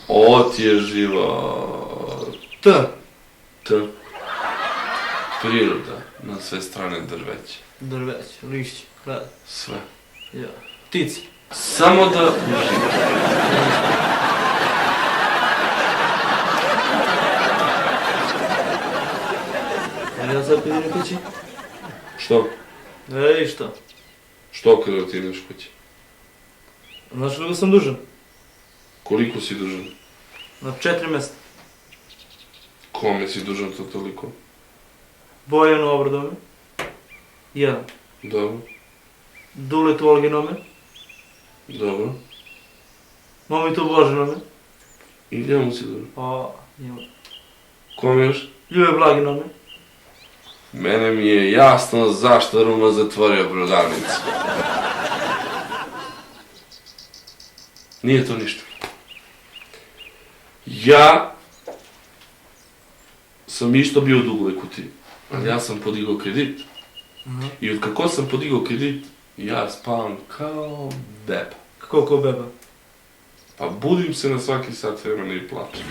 O ti je život. T. Priroda, na sve strane drveće. Drveće, lišće, hlad. Sve. Ja. Ptice. Samo da uživaš. Ja sad idem kući. Što? Ej, što? Što kada ti ideš kući? Znaš koliko sam dužan? Koliko si dužan? Na 4 mjesta. Kome si dužan to toliko? Bojanu Obradome. 1. Dobro. Duletu Olginome. Dobro. Momitu Božanome. I njemu si dužan? Pa, njemu. Kome još? Ljube Blaginome. Mene mi je jasno zašto Ruma zatvorio prodavnicu. Nije to ništa. Ja sam isto bio u dugove kutiji, ali ja sam podigao kredit. I od kako sam podigao kredit, ja spavam kao beba. Kako ko beba? Pa budim se na svaki sat vremena i plačem.